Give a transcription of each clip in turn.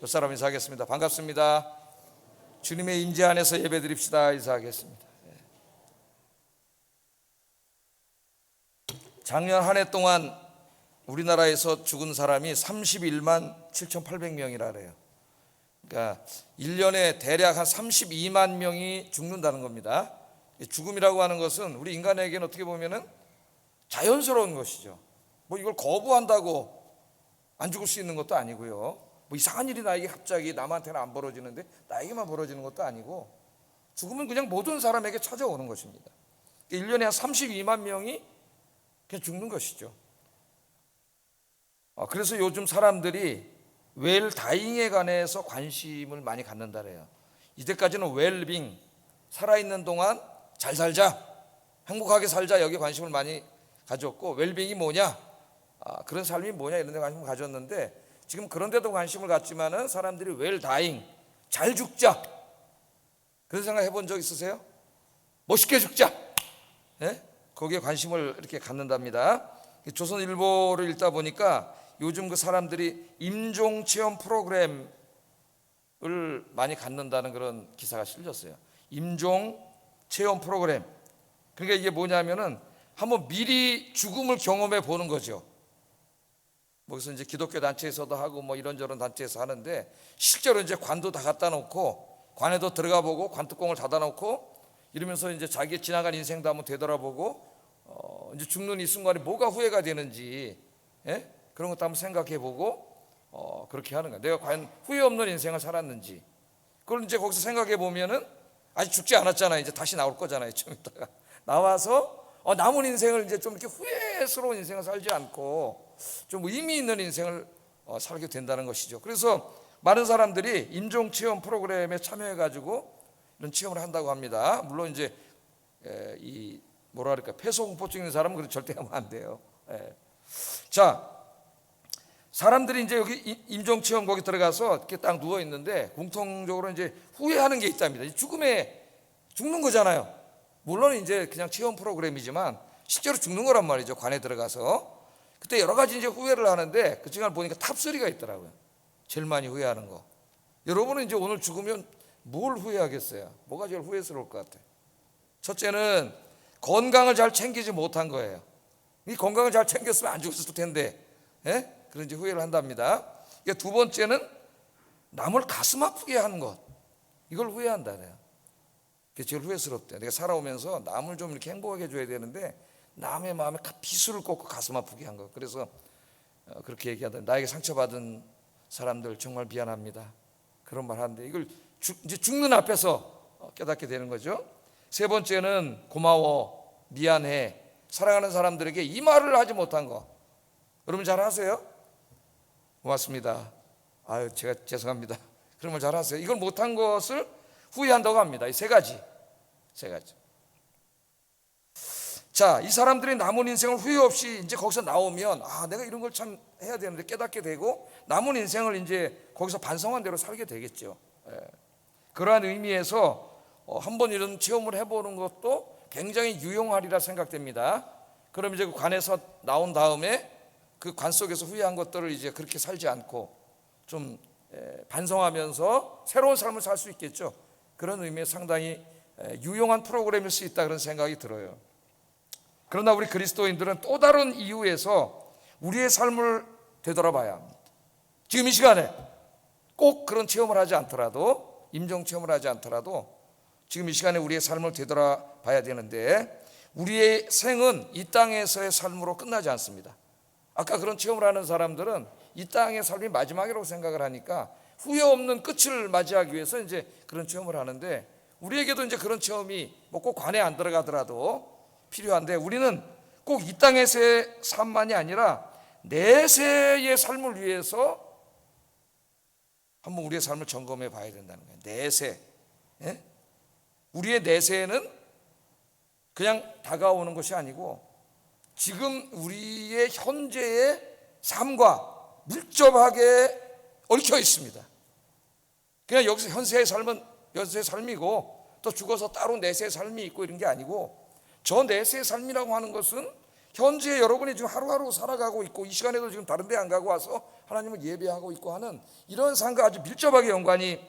옆 사람 인사하겠습니다. 반갑습니다. 주님의 임재 안에서 예배드립시다. 인사하겠습니다. 작년 한 해 동안 우리나라에서 죽은 사람이 31만 7,800명이라 그래요. 그러니까 1년에 대략 한 32만 명이 죽는다는 겁니다. 죽음이라고 하는 것은 우리 인간에게는 어떻게 보면은 자연스러운 것이죠. 뭐 이걸 거부한다고 안 죽을 수 있는 것도 아니고요. 뭐 이상한 일이 나에게 갑자기 남한테는 안 벌어지는데 나에게만 벌어지는 것도 아니고, 죽음은 그냥 모든 사람에게 찾아오는 것입니다. 1년에 한 32만 명이 그냥 죽는 것이죠. 그래서 요즘 사람들이 웰다잉에 관해서 관심을 많이 갖는다 그래요. 이때까지는 웰빙, 살아있는 동안 잘 살자, 행복하게 살자, 여기에 관심을 많이 가졌고, 웰빙이 뭐냐, 그런 삶이 뭐냐 이런 데 관심을 가졌는데, 지금 그런 데도 관심을 갖지만은 사람들이 웰다잉, 잘 죽자, 그런 생각 해본 적 있으세요? 멋있게 죽자, 예? 거기에 관심을 이렇게 갖는답니다. 조선일보를 읽다 보니까 요즘 그 사람들이 임종체험 프로그램을 많이 갖는다는 그런 기사가 실렸어요. 임종체험 프로그램. 그러니까 이게 뭐냐면은 한번 미리 죽음을 경험해 보는 거죠. 거기서 이제 기독교 단체에서도 하고 뭐 이런저런 단체에서 하는데, 실제로 이제 관도 다 갖다 놓고 관에도 들어가 보고 관뚜껑을 닫아 놓고 이러면서 이제 자기 지나간 인생도 한번 되돌아보고 이제 죽는 이 순간에 뭐가 후회가 되는지, 예? 그런 것도 한번 생각해 보고 그렇게 하는 거야. 내가 과연 후회 없는 인생을 살았는지. 그걸 이제 거기서 생각해 보면은 아직 죽지 않았잖아요. 이제 다시 나올 거잖아요. 좀 이따가 나와서 남은 인생을 이제 좀 이렇게 후회스러운 인생을 살지 않고 좀 의미 있는 인생을 살게 된다는 것이죠. 그래서 많은 사람들이 임종체험 프로그램에 참여해 가지고 이런 체험을 한다고 합니다. 물론 이제 이 뭐라 그럴까, 폐소공포증 있는 사람은 그렇게 절대 하면 안 돼요. 자, 사람들이 이제 여기 임종체험 거기 들어가서 이렇게 딱 누워 있는데 공통적으로 이제 후회하는 게 있답니다. 죽음에 죽는 거잖아요. 물론 이제 그냥 체험 프로그램이지만 실제로 죽는 거란 말이죠. 관에 들어가서 그때 여러 가지 이제 후회를 하는데 그 시간을 보니까 탑3가 있더라고요. 제일 많이 후회하는 거. 여러분은 이제 오늘 죽으면 뭘 후회하겠어요? 뭐가 제일 후회스러울 것 같아요? 첫째는 건강을 잘 챙기지 못한 거예요. 이 건강을 잘 챙겼으면 안 죽었을 텐데, 예? 그런 이제 후회를 한답니다. 두 번째는 남을 가슴 아프게 하는 것, 이걸 후회한다네요. 그게 제일 후회스럽대. 내가 살아오면서 남을 좀 이렇게 행복하게 해줘야 되는데 남의 마음에 비수를 꽂고 가슴 아프게 한 것. 그래서 그렇게 얘기한다. 나에게 상처받은 사람들 정말 미안합니다, 그런 말 하는데, 이걸 이제 죽는 앞에서 깨닫게 되는 거죠. 세 번째는 고마워, 미안해, 사랑하는 사람들에게 이 말을 하지 못한 거. 여러분 잘 하세요? 고맙습니다, 아유 제가 죄송합니다, 그런 말 잘 하세요? 이걸 못한 것을 후회한다고 합니다. 이 세 가지. 자, 이 사람들이 남은 인생을 후회 없이 이제 거기서 나오면 내가 이런 걸 참 해야 되는데 깨닫게 되고 남은 인생을 이제 거기서 반성한 대로 살게 되겠죠. 그러한 의미에서 한번 이런 체험을 해보는 것도 굉장히 유용하리라 생각됩니다. 그럼 이제 그 관에서 나온 다음에 그 관 속에서 후회한 것들을 이제 그렇게 살지 않고 좀 반성하면서 새로운 삶을 살 수 있겠죠. 그런 의미에 상당히 유용한 프로그램일 수 있다, 그런 생각이 들어요. 그러나 우리 그리스도인들은 또 다른 이유에서 우리의 삶을 되돌아봐야 합니다. 지금 이 시간에 꼭 그런 체험을 하지 않더라도, 임종체험을 하지 않더라도 지금 이 시간에 우리의 삶을 되돌아봐야 되는데, 우리의 생은 이 땅에서의 삶으로 끝나지 않습니다. 아까 그런 체험을 하는 사람들은 이 땅의 삶이 마지막이라고 생각을 하니까 후회 없는 끝을 맞이하기 위해서 이제 그런 체험을 하는데, 우리에게도 이제 그런 체험이 뭐 꼭 관에 안 들어가더라도 필요한데, 우리는 꼭 이 땅에서의 삶만이 아니라 내세의 삶을 위해서 한번 우리의 삶을 점검해 봐야 된다는 거예요. 내세. 우리의 내세는 그냥 다가오는 것이 아니고 지금 우리의 현재의 삶과 밀접하게 얽혀 있습니다. 그냥 여기서 현세의 삶은 현세의 삶이고 또 죽어서 따로 내세의 삶이 있고 이런 게 아니고, 저 내세의 삶이라고 하는 것은 현재 여러분이 지금 하루하루 살아가고 있고 이 시간에도 지금 다른 데 안 가고 와서 하나님을 예배하고 있고 하는 이런 삶과 아주 밀접하게 연관이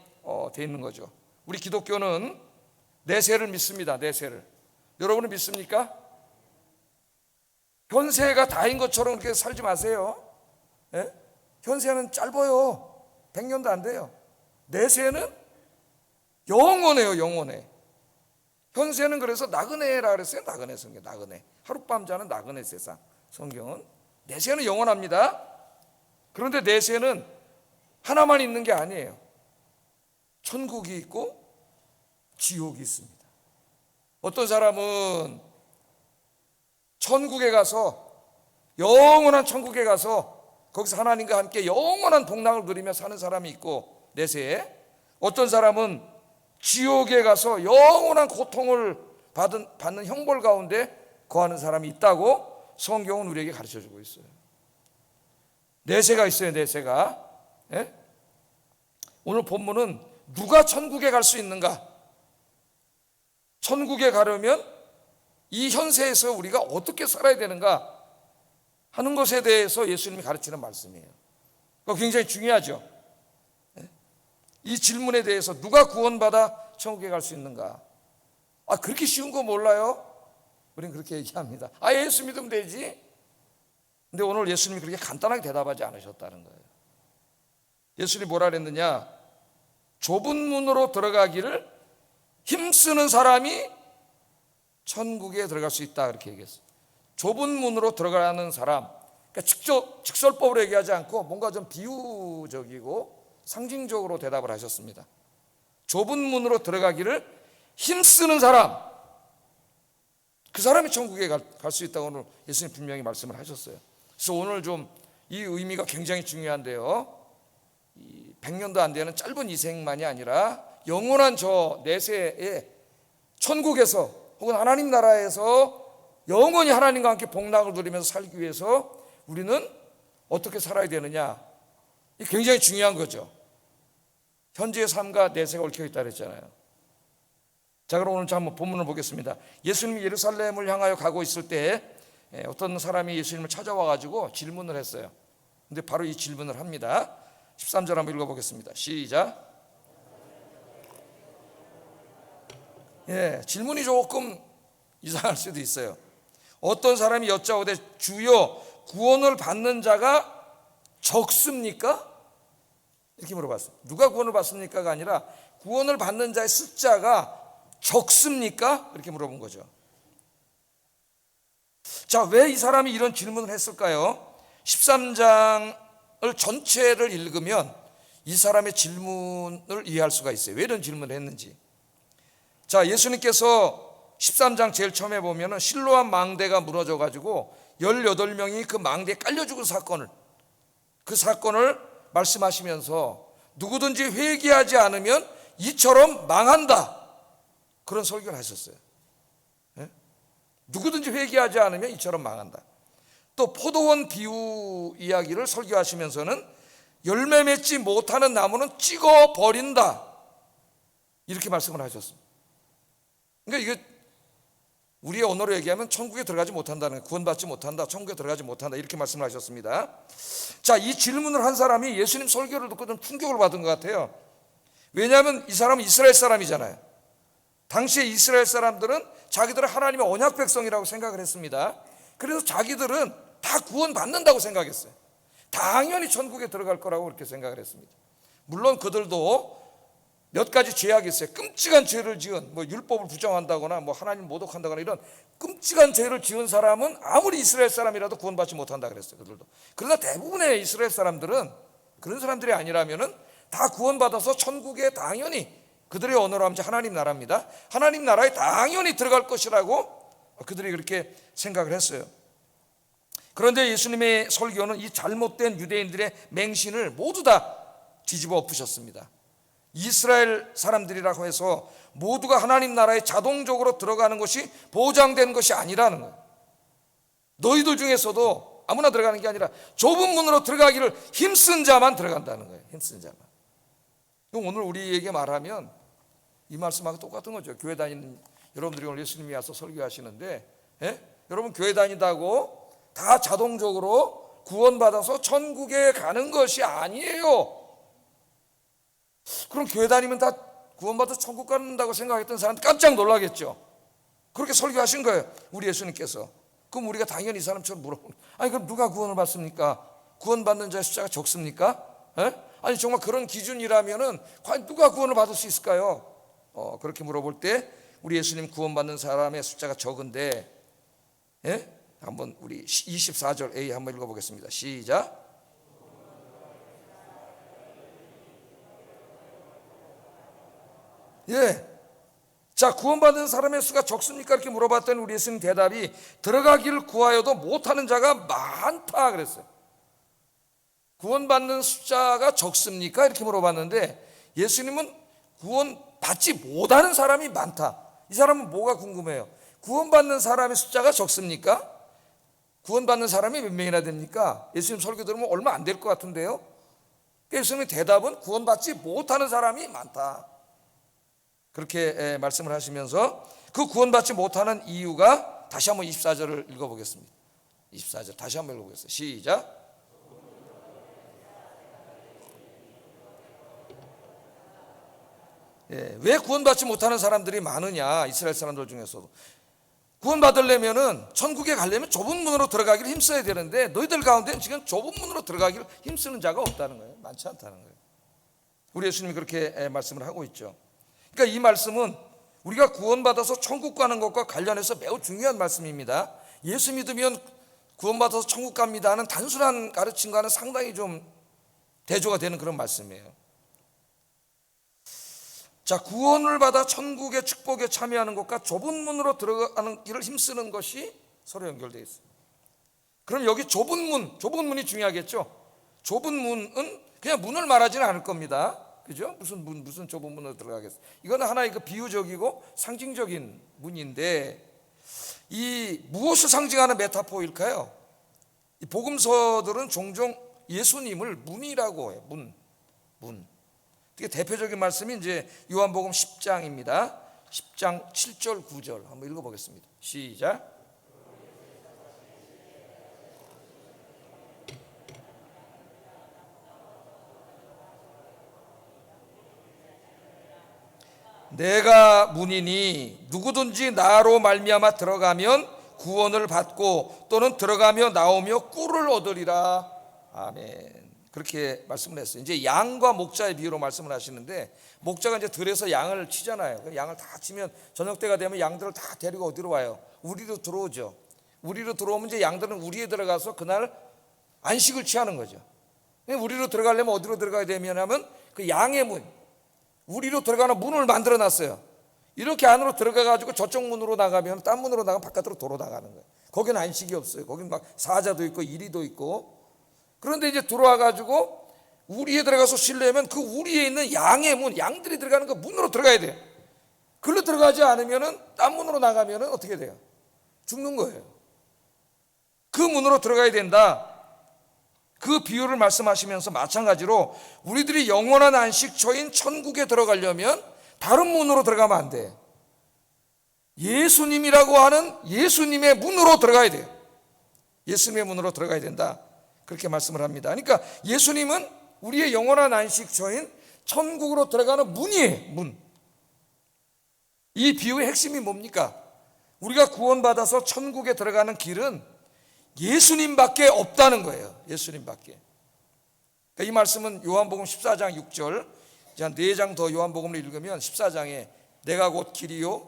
돼 있는 거죠. 우리 기독교는 내세를 믿습니다. 내세를. 여러분은 믿습니까? 현세가 다인 것처럼 그렇게 살지 마세요. 예? 현세는 짧아요. 100년도 안 돼요. 내세는 영원해요. 영원해. 현세는 그래서 나그네라 그랬어요. 나그네 성경. 나그네. 하룻밤 자는 나그네 세상. 성경은 내세는 영원합니다. 그런데 내세는 하나만 있는 게 아니에요. 천국이 있고 지옥이 있습니다. 어떤 사람은 천국에 가서, 영원한 천국에 가서 거기서 하나님과 함께 영원한 복락을 누리며 사는 사람이 있고 내세에, 어떤 사람은 지옥에 가서 영원한 고통을 받는 형벌 가운데 거하는 사람이 있다고 성경은 우리에게 가르쳐주고 있어요. 내세가 있어요. 내세가. 예? 오늘 본문은 누가 천국에 갈 수 있는가? 천국에 가려면 이 현세에서 우리가 어떻게 살아야 되는가 하는 것에 대해서 예수님이 가르치는 말씀이에요. 그거 굉장히 중요하죠. 이 질문에 대해서 누가 구원받아 천국에 갈 수 있는가? 그렇게 쉬운 거 몰라요? 우리는 그렇게 얘기합니다. 예수 믿으면 되지. 근데 오늘 예수님이 그렇게 간단하게 대답하지 않으셨다는 거예요. 예수님이 뭐라 그랬느냐? 좁은 문으로 들어가기를 힘쓰는 사람이 천국에 들어갈 수 있다, 그렇게 얘기했어요. 좁은 문으로 들어가는 사람, 그러니까 직설법으로 얘기하지 않고 뭔가 좀 비유적이고 상징적으로 대답을 하셨습니다. 좁은 문으로 들어가기를 힘쓰는 사람, 그 사람이 천국에 갈 수 있다고 오늘 예수님 분명히 말씀을 하셨어요. 그래서 오늘 좀 이 의미가 굉장히 중요한데요, 100년도 안 되는 짧은 이 생만이 아니라 영원한 저 내세에 천국에서 혹은 하나님 나라에서 영원히 하나님과 함께 복락을 누리면서 살기 위해서 우리는 어떻게 살아야 되느냐, 이게 굉장히 중요한 거죠. 현재의 삶과 내세가 얽혀 있다 그랬잖아요. 자, 그럼 오늘 한번 본문을 보겠습니다. 예수님이 예루살렘을 향하여 가고 있을 때 어떤 사람이 예수님을 찾아와 가지고 질문을 했어요. 근데 바로 이 질문을 합니다. 13절 한번 읽어보겠습니다. 시작. 질문이 조금 이상할 수도 있어요. 어떤 사람이 여짜오되 주여 구원을 받는 자가 적습니까? 이렇게 물어봤어요. 누가 구원을 받습니까가 아니라 구원을 받는 자의 숫자가 적습니까? 이렇게 물어본 거죠. 자, 왜 이 사람이 이런 질문을 했을까요? 13장을 전체를 읽으면 이 사람의 질문을 이해할 수가 있어요. 왜 이런 질문을 했는지. 자, 예수님께서 13장 제일 처음에 보면은 실로암 망대가 무너져 가지고 18명이 그 망대에 깔려 죽은 그 사건을 말씀하시면서 누구든지 회개하지 않으면 이처럼 망한다, 그런 설교를 하셨어요. 누구든지 회개하지 않으면 이처럼 망한다. 또 포도원 비유 이야기를 설교하시면서는 열매 맺지 못하는 나무는 찍어 버린다, 이렇게 말씀을 하셨습니다. 그러니까 이게 우리의 언어로 얘기하면 천국에 들어가지 못한다는, 구원받지 못한다, 천국에 들어가지 못한다, 이렇게 말씀을 하셨습니다. 자, 이 질문을 한 사람이 예수님 설교를 듣고 좀 충격을 받은 것 같아요. 왜냐하면 이 사람은 이스라엘 사람이잖아요. 당시에 이스라엘 사람들은 자기들은 하나님의 언약 백성이라고 생각을 했습니다. 그래서 자기들은 다 구원받는다고 생각했어요. 당연히 천국에 들어갈 거라고 그렇게 생각을 했습니다. 물론 그들도 몇 가지 죄악이 있어요. 끔찍한 죄를 지은, 율법을 부정한다거나 하나님 모독한다거나 이런 끔찍한 죄를 지은 사람은 아무리 이스라엘 사람이라도 구원받지 못한다 그랬어요. 그들도. 그러나 대부분의 이스라엘 사람들은 그런 사람들이 아니라면은 다 구원받아서 천국에 당연히, 그들의 언어로 하면 하나님 나라입니다, 하나님 나라에 당연히 들어갈 것이라고 그들이 그렇게 생각을 했어요. 그런데 예수님의 설교는 이 잘못된 유대인들의 맹신을 모두 다 뒤집어 엎으셨습니다. 이스라엘 사람들이라고 해서 모두가 하나님 나라에 자동적으로 들어가는 것이 보장된 것이 아니라는 거예요. 너희들 중에서도 아무나 들어가는 게 아니라 좁은 문으로 들어가기를 힘쓴 자만 들어간다는 거예요. 힘쓴 자만. 오늘 우리에게 말하면 이 말씀하고 똑같은 거죠. 교회 다니는 여러분들이 오늘 예수님이 와서 설교하시는데 여러분 교회 다닌다고 다 자동적으로 구원받아서 천국에 가는 것이 아니에요. 그럼 교회 다니면 다 구원받아서 천국 간다고 생각했던 사람 깜짝 놀라겠죠. 그렇게 설교하신 거예요, 우리 예수님께서. 그럼 우리가 당연히 이 사람처럼 물어보는, 아니 그럼 누가 구원을 받습니까? 구원받는 자의 숫자가 적습니까? 아니 정말 그런 기준이라면은 과연 누가 구원을 받을 수 있을까요? 그렇게 물어볼 때 우리 예수님 구원받는 사람의 숫자가 적은데, 한번 우리 24절 A 한번 읽어보겠습니다. 시작. 자, 구원받는 사람의 수가 적습니까? 이렇게 물어봤더니 우리 예수님 대답이 들어가기를 구하여도 못하는 자가 많다 그랬어요. 구원받는 숫자가 적습니까? 이렇게 물어봤는데 예수님은 구원받지 못하는 사람이 많다. 이 사람은 뭐가 궁금해요? 구원받는 사람의 숫자가 적습니까? 구원받는 사람이 몇 명이나 됩니까? 예수님 설교 들으면 얼마 안 될 것 같은데요. 예수님의 대답은 구원받지 못하는 사람이 많다. 그렇게 말씀을 하시면서 그 구원받지 못하는 이유가 다시 한번 24절을 읽어보겠습니다. 24절 다시 한번 읽어보겠습니다. 시작. 왜 구원받지 못하는 사람들이 많으냐? 이스라엘 사람들 중에서도 구원받으려면은 천국에 가려면 좁은 문으로 들어가기를 힘써야 되는데 너희들 가운데는 지금 좁은 문으로 들어가기를 힘쓰는 자가 없다는 거예요. 많지 않다는 거예요. 우리 예수님이 그렇게 말씀을 하고 있죠. 그러니까 이 말씀은 우리가 구원받아서 천국 가는 것과 관련해서 매우 중요한 말씀입니다. 예수 믿으면 구원받아서 천국 갑니다 하는 단순한 가르침과는 상당히 좀 대조가 되는 그런 말씀이에요. 자, 구원을 받아 천국의 축복에 참여하는 것과 좁은 문으로 들어가는 길을 힘쓰는 것이 서로 연결되어 있습니다. 그럼 여기 좁은 문이 중요하겠죠. 좁은 문은 그냥 문을 말하지는 않을 겁니다. 그죠? 무슨 좁은 문으로 들어가겠어요. 이거는 하나의 그 비유적이고 상징적인 문인데, 이 무엇을 상징하는 메타포일까요? 이 복음서들은 종종 예수님을 문이라고 해요. 문. 되게 대표적인 말씀이 이제 요한복음 10장입니다. 10장 7절 9절 한번 읽어보겠습니다. 시작. 내가 문이니 누구든지 나로 말미암아 들어가면 구원을 받고 또는 들어가며 나오며 꿀을 얻으리라. 아멘. 그렇게 말씀을 했어요. 이제 양과 목자의 비유로 말씀을 하시는데, 목자가 이제 들에서 양을 치잖아요. 양을 다 치면 저녁 때가 되면 양들을 다 데리고 어디로 와요? 우리로 들어오죠. 우리로 들어오면 이제 양들은 우리에 들어가서 그날 안식을 취하는 거죠. 우리로 들어가려면 어디로 들어가야 되면 하면 그 양의 문, 우리로 들어가는 문을 만들어 놨어요. 이렇게 안으로 들어가 가지고 저쪽 문으로 나가면, 딴 문으로 나가면 바깥으로 도로 나가는 거예요. 거기는 안식이 없어요. 거기는 막 사자도 있고 이리도 있고. 그런데 이제 들어와 가지고 우리에 들어가서 쉬려면 그 우리에 있는 양의 문, 양들이 들어가는 그 문으로 들어가야 돼요. 글로 들어가지 않으면은, 딴 문으로 나가면은 어떻게 돼요? 죽는 거예요. 그 문으로 들어가야 된다. 그 비유를 말씀하시면서 마찬가지로 우리들이 영원한 안식처인 천국에 들어가려면 다른 문으로 들어가면 안 돼. 예수님이라고 하는 예수님의 문으로 들어가야 돼요. 예수님의 문으로 들어가야 된다. 그렇게 말씀을 합니다. 그러니까 예수님은 우리의 영원한 안식처인 천국으로 들어가는 문이에요. 문. 이 비유의 핵심이 뭡니까? 우리가 구원받아서 천국에 들어가는 길은 예수님밖에 없다는 거예요. 예수님밖에. 그러니까 이 말씀은 요한복음 14장 6절, 이제 한 4장 더 요한복음을 읽으면 14장에 내가 곧 길이요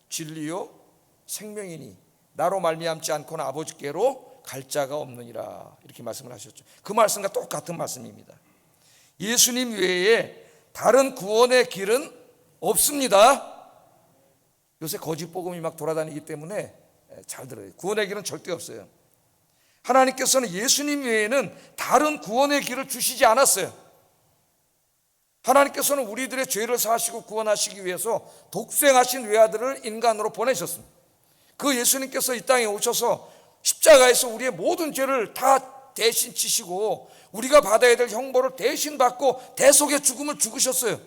진리요 생명이니 나로 말미암지 않고는 아버지께로 갈 자가 없느니라, 이렇게 말씀을 하셨죠. 그 말씀과 똑같은 말씀입니다. 예수님 외에 다른 구원의 길은 없습니다. 요새 거짓 복음이 막 돌아다니기 때문에 잘 들어요. 구원의 길은 절대 없어요. 하나님께서는 예수님 외에는 다른 구원의 길을 주시지 않았어요. 하나님께서는 우리들의 죄를 사하시고 구원하시기 위해서 독생하신 외아들을 인간으로 보내셨습니다. 그 예수님께서 이 땅에 오셔서 십자가에서 우리의 모든 죄를 다 대신 지시고 우리가 받아야 될 형벌을 대신 받고 대속의 죽음을 죽으셨어요.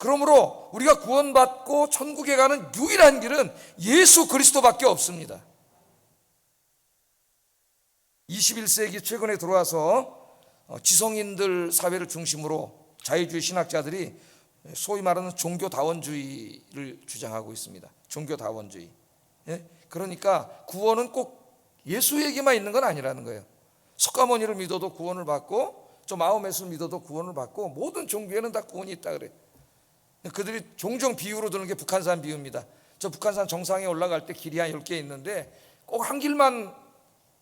그러므로 우리가 구원받고 천국에 가는 유일한 길은 예수 그리스도밖에 없습니다. 21세기 최근에 들어와서 지성인들 사회를 중심으로 자유주의 신학자들이 소위 말하는 종교다원주의를 주장하고 있습니다. 종교다원주의. 그러니까 구원은 꼭 예수에게만 있는 건 아니라는 거예요. 석가모니를 믿어도 구원을 받고, 저 마호메스를 믿어도 구원을 받고, 모든 종교에는 다 구원이 있다 그래요. 그들이 종종 비유로 드는 게 북한산 비유입니다. 저 북한산 정상에 올라갈 때 길이 한 10개 있는데 꼭 한 길만,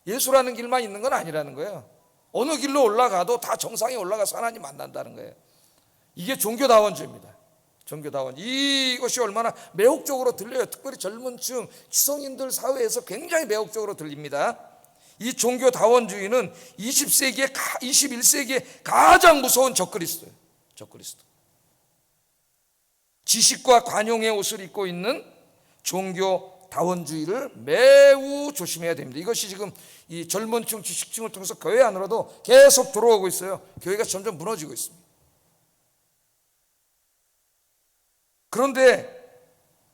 예수라는 길만 있는 건 아니라는 거예요. 어느 길로 올라가도 다 정상에 올라가서 하나님 만난다는 거예요. 이게 종교다원주의입니다. 종교다원. 이것이 얼마나 매혹적으로 들려요. 특별히 젊은 층, 지성인들 사회에서 굉장히 매혹적으로 들립니다. 이 종교다원주의는 21세기에 가장 무서운 적그리스도예요. 적그리스도. 지식과 관용의 옷을 입고 있는 종교다원주의를 매우 조심해야 됩니다. 이것이 지금 이 젊은 층, 지식층을 통해서 교회 안으로도 계속 들어오고 있어요. 교회가 점점 무너지고 있습니다. 그런데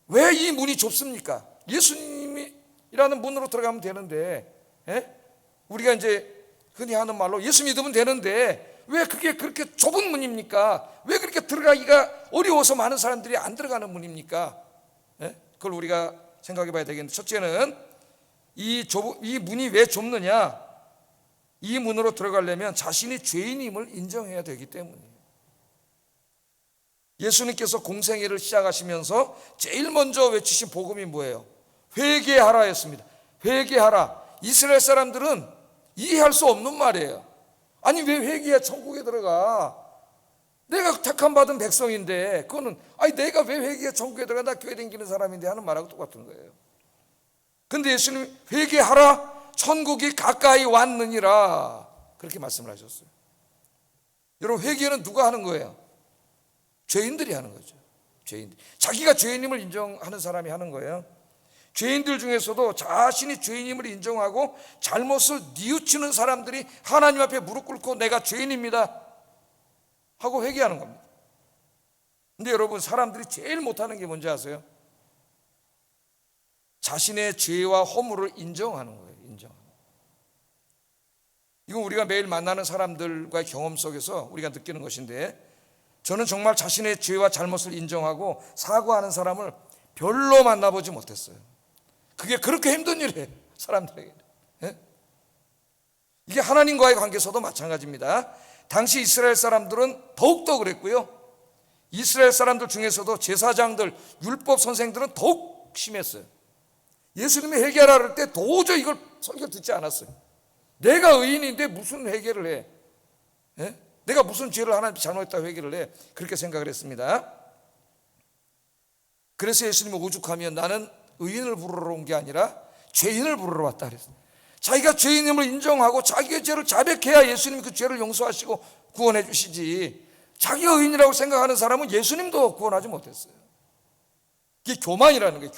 왜 이 문이 좁습니까? 예수님이라는 문으로 들어가면 되는데, 우리가 이제 흔히 하는 말로 예수 믿으면 되는데 왜 그게 그렇게 좁은 문입니까? 왜 그렇게 들어가기가 어려워서 많은 사람들이 안 들어가는 문입니까? 그걸 우리가 생각해 봐야 되겠는데, 첫째는 이 문이 왜 좁느냐? 이 문으로 들어가려면 자신이 죄인임을 인정해야 되기 때문이에요. 예수님께서 공생애를 시작하시면서 제일 먼저 외치신 복음이 뭐예요? 회개하라 였습니다. 회개하라. 이스라엘 사람들은 이해할 수 없는 말이에요. 아니 왜 회개해 천국에 들어가? 내가 택함 받은 백성인데, 그거는 아니 내가 왜 회개해 천국에 들어가? 나 교회 다니는 사람인데 하는 말하고 똑같은 거예요. 근데 예수님이 회개하라, 천국이 가까이 왔느니라, 그렇게 말씀을 하셨어요. 여러분, 회개는 누가 하는 거예요? 죄인들이 하는 거죠. 죄인들. 자기가 죄인임을 인정하는 사람이 하는 거예요. 죄인들 중에서도 자신이 죄인임을 인정하고 잘못을 뉘우치는 사람들이 하나님 앞에 무릎 꿇고 내가 죄인입니다 하고 회개하는 겁니다. 근데 여러분, 사람들이 제일 못하는 게 뭔지 아세요? 자신의 죄와 허물을 인정하는 거예요. 이건 우리가 매일 만나는 사람들과의 경험 속에서 우리가 느끼는 것인데, 저는 정말 자신의 죄와 잘못을 인정하고 사과하는 사람을 별로 만나보지 못했어요. 그게 그렇게 힘든 일이에요, 사람들에게. 이게 하나님과의 관계에서도 마찬가지입니다. 당시 이스라엘 사람들은 더욱더 그랬고요, 이스라엘 사람들 중에서도 제사장들, 율법 선생들은 더욱 심했어요. 예수님이 회개하라 그럴 때 도저히 이걸 설교 듣지 않았어요. 내가 의인인데 무슨 회개를 해? 내가 무슨 죄를 하나님께 잘못했다고 회개를 해? 그렇게 생각을 했습니다. 그래서 예수님은 오죽하면 나는 의인을 부르러 온 게 아니라 죄인을 부르러 왔다 그랬어요. 자기가 죄인임을 인정하고 자기의 죄를 자백해야 예수님이 그 죄를 용서하시고 구원해 주시지, 자기가 의인이라고 생각하는 사람은 예수님도 구원하지 못했어요. 이게 교만이라는 거예요.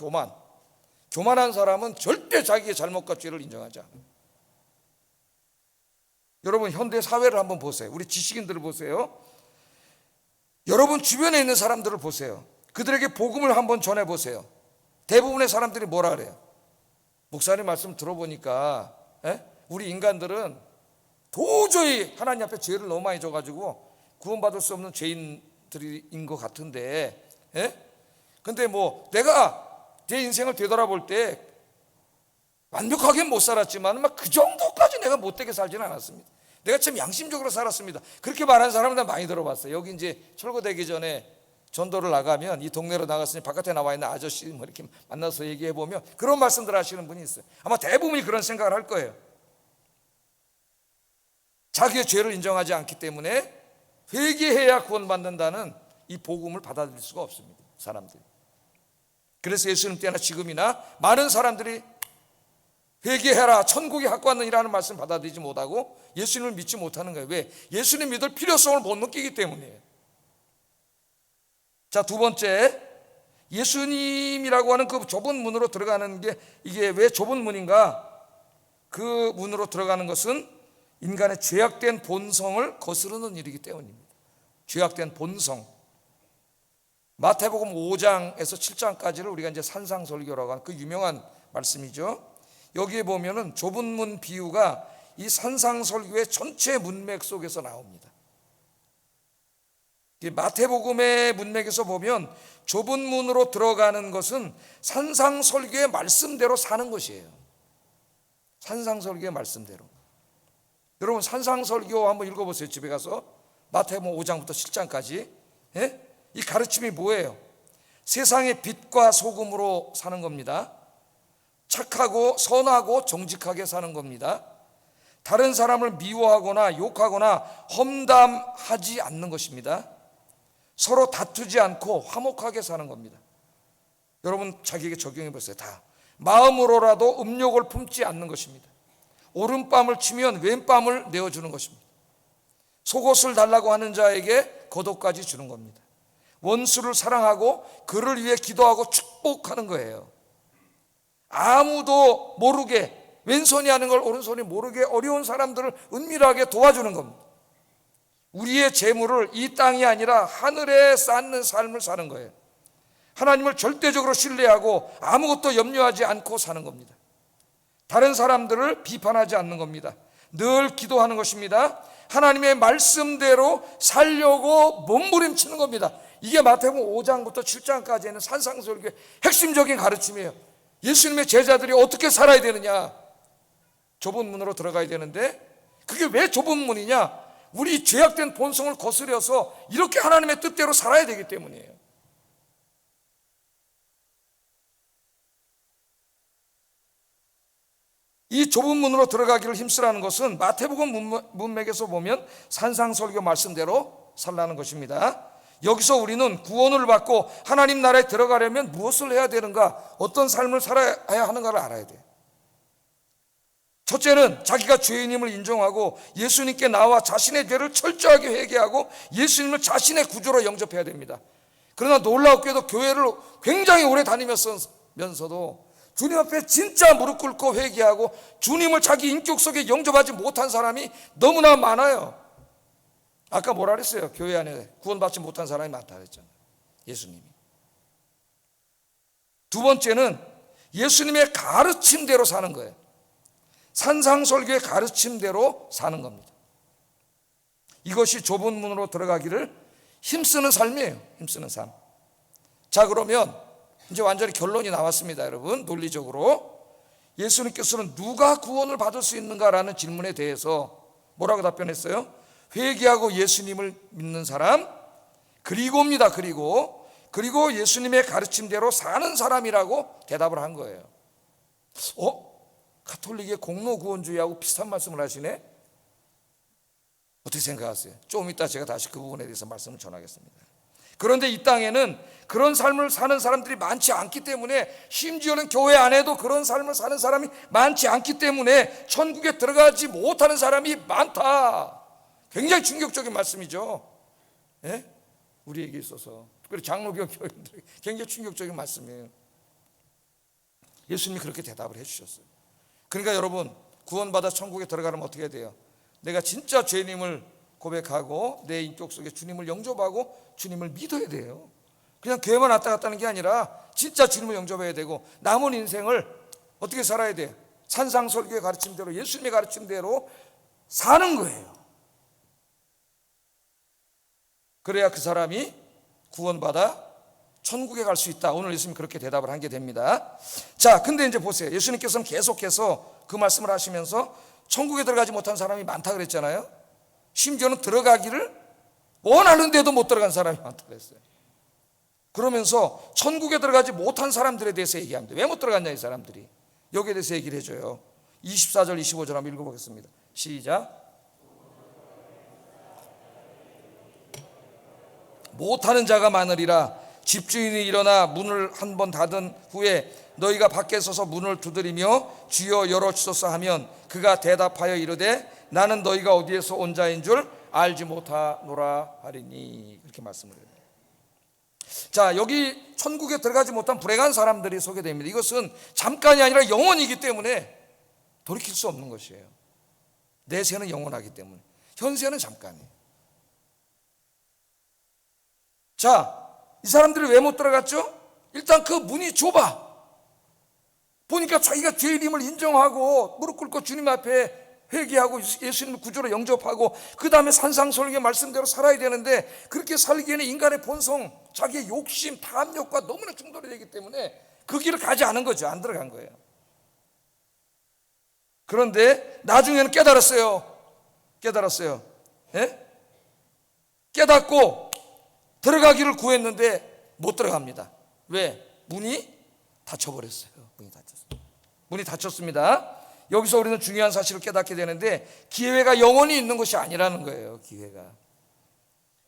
교만한 사람은 절대 자기의 잘못과 죄를 인정하지 않아요. 여러분, 현대 사회를 한번 보세요. 우리 지식인들을 보세요. 여러분 주변에 있는 사람들을 보세요. 그들에게 복음을 한번 전해보세요. 대부분의 사람들이 뭐라 그래요? 목사님 말씀 들어보니까 우리 인간들은 도저히 하나님 앞에 죄를 너무 많이 져가지고 구원받을 수 없는 죄인들인 것 같은데, 근데 뭐 내가 내 인생을 되돌아볼 때 완벽하게 못 살았지만 막 그 정도까지 내가 못되게 살지는 않았습니다. 내가 참 양심적으로 살았습니다. 그렇게 말하는 사람들 많이 들어봤어요. 여기 이제 철거되기 전에 전도를 나가면 이 동네로 나갔으니 바깥에 나와 있는 아저씨 뭐 이렇게 만나서 얘기해 보면 그런 말씀들 하시는 분이 있어요. 아마 대부분이 그런 생각을 할 거예요. 자기의 죄를 인정하지 않기 때문에 회개해야 구원받는다는 이 복음을 받아들일 수가 없습니다, 사람들이. 그래서 예수님 때나 지금이나 많은 사람들이 회개해라, 천국이 갖고 왔느니라는 말씀 받아들이지 못하고 예수님을 믿지 못하는 거예요. 왜? 예수님 믿을 필요성을 못 느끼기 때문이에요. 자, 두 번째, 예수님이라고 하는 그 좁은 문으로 들어가는 게, 이게 왜 좁은 문인가? 그 문으로 들어가는 것은 인간의 죄악된 본성을 거스르는 일이기 때문입니다. 죄악된 본성. 마태복음 5장에서 7장까지를 우리가 이제 산상설교라고 하는 그 유명한 말씀이죠. 여기에 보면은 좁은 문 비유가 이 산상설교의 전체 문맥 속에서 나옵니다. 마태복음의 문맥에서 보면 좁은 문으로 들어가는 것은 산상설교의 말씀대로 사는 것이에요. 산상설교의 말씀대로. 여러분 산상설교 한번 읽어보세요. 집에 가서 마태복음 5장부터 7장까지. 예? 이 가르침이 뭐예요? 세상의 빛과 소금으로 사는 겁니다. 착하고 선하고 정직하게 사는 겁니다. 다른 사람을 미워하거나 욕하거나 험담하지 않는 것입니다. 서로 다투지 않고 화목하게 사는 겁니다. 여러분 자기에게 적용해 보세요. 다 마음으로라도 음욕을 품지 않는 것입니다. 오른밤을 치면 왼밤을 내어주는 것입니다. 속옷을 달라고 하는 자에게 겉옷까지 주는 겁니다. 원수를 사랑하고 그를 위해 기도하고 축복하는 거예요. 아무도 모르게 왼손이 하는 걸 오른손이 모르게 어려운 사람들을 은밀하게 도와주는 겁니다. 우리의 재물을 이 땅이 아니라 하늘에 쌓는 삶을 사는 거예요. 하나님을 절대적으로 신뢰하고 아무것도 염려하지 않고 사는 겁니다. 다른 사람들을 비판하지 않는 겁니다. 늘 기도하는 것입니다. 하나님의 말씀대로 살려고 몸부림치는 겁니다. 이게 마태복음 5장부터 7장까지는 산상설교의 핵심적인 가르침이에요. 예수님의 제자들이 어떻게 살아야 되느냐, 좁은 문으로 들어가야 되는데 그게 왜 좁은 문이냐? 우리 죄악된 본성을 거스려서 이렇게 하나님의 뜻대로 살아야 되기 때문이에요. 이 좁은 문으로 들어가기를 힘쓰라는 것은 마태복음 문맥에서 보면 산상설교 말씀대로 살라는 것입니다. 여기서 우리는 구원을 받고 하나님 나라에 들어가려면 무엇을 해야 되는가, 어떤 삶을 살아야 하는가를 알아야 돼요. 첫째는 자기가 죄인임을 인정하고 예수님께 나와 자신의 죄를 철저하게 회개하고 예수님을 자신의 구주로 영접해야 됩니다. 그러나 놀랍게도 교회를 굉장히 오래 다니면서도 주님 앞에 진짜 무릎 꿇고 회개하고 주님을 자기 인격 속에 영접하지 못한 사람이 너무나 많아요. 아까 뭐라 그랬어요? 교회 안에 구원받지 못한 사람이 많다 그랬잖아요. 예수님이. 두 번째는 예수님의 가르침대로 사는 거예요. 산상설교의 가르침대로 사는 겁니다. 이것이 좁은 문으로 들어가기를 힘쓰는 삶이에요. 힘쓰는 삶. 자, 그러면 이제 완전히 결론이 나왔습니다. 여러분, 논리적으로 예수님께서는 누가 구원을 받을 수 있는가라는 질문에 대해서 뭐라고 답변했어요? 회개하고 예수님을 믿는 사람, 그리고입니다. 그리고 예수님의 가르침대로 사는 사람이라고 대답을 한 거예요. 가톨릭의 공로구원주의하고 비슷한 말씀을 하시네? 어떻게 생각하세요? 좀 이따 제가 다시 그 부분에 대해서 말씀을 전하겠습니다. 그런데 이 땅에는 그런 삶을 사는 사람들이 많지 않기 때문에, 심지어는 교회 안에도 그런 삶을 사는 사람이 많지 않기 때문에 천국에 들어가지 못하는 사람이 많다. 굉장히 충격적인 말씀이죠. 예? 우리에게 있어서, 특별히 장로교 교인들에게 굉장히 충격적인 말씀이에요. 예수님이 그렇게 대답을 해주셨어요. 그러니까 여러분, 구원받아 천국에 들어가려면 어떻게 해야 돼요? 내가 진짜 죄인임을 고백하고 내 인격 속에 주님을 영접하고 주님을 믿어야 돼요. 그냥 교회만 왔다 갔다 하는 게 아니라 진짜 주님을 영접해야 되고 남은 인생을 어떻게 살아야 돼요? 산상설교의 가르침대로, 예수님의 가르침대로 사는 거예요. 그래야 그 사람이 구원받아 천국에 갈 수 있다. 오늘 예수님이 그렇게 대답을 하게 됩니다. 자, 근데 이제 보세요. 예수님께서는 계속해서 그 말씀을 하시면서 천국에 들어가지 못한 사람이 많다 그랬잖아요. 심지어는 들어가기를 원하는데도 못 들어간 사람이 많다 그랬어요. 그러면서 천국에 들어가지 못한 사람들에 대해서 얘기합니다. 왜 못 들어갔냐 이 사람들이. 여기에 대해서 얘기를 해줘요. 24절 25절 한번 읽어보겠습니다. 시작. 못하는 자가 많으리라. 집주인이 일어나 문을 한 번 닫은 후에 너희가 밖에 서서 문을 두드리며 주여 열어주소서 하면 그가 대답하여 이르되 나는 너희가 어디에서 온 자인 줄 알지 못하노라 하리니. 그렇게 말씀을 해요. 자, 여기 천국에 들어가지 못한 불행한 사람들이 소개됩니다. 이것은 잠깐이 아니라 영원이기 때문에 돌이킬 수 없는 것이에요. 내세는 영원하기 때문에 현세는 잠깐이에요. 자, 이 사람들이 왜 못 들어갔죠? 일단 그 문이 좁아. 보니까 자기가 죄인임을 인정하고 무릎 꿇고 주님 앞에 회개하고 예수님을 구주로 영접하고 그 다음에 산상설계 말씀대로 살아야 되는데, 그렇게 살기에는 인간의 본성, 자기의 욕심, 탐욕과 너무나 충돌이 되기 때문에 그 길을 가지 않은 거죠. 안 들어간 거예요. 그런데 나중에는 깨달았어요. 예? 깨닫고 들어가기를 구했는데 못 들어갑니다. 왜? 문이 닫혀버렸어요. 문이 닫혔습니다. 여기서 우리는 중요한 사실을 깨닫게 되는데, 기회가 영원히 있는 것이 아니라는 거예요. 기회가,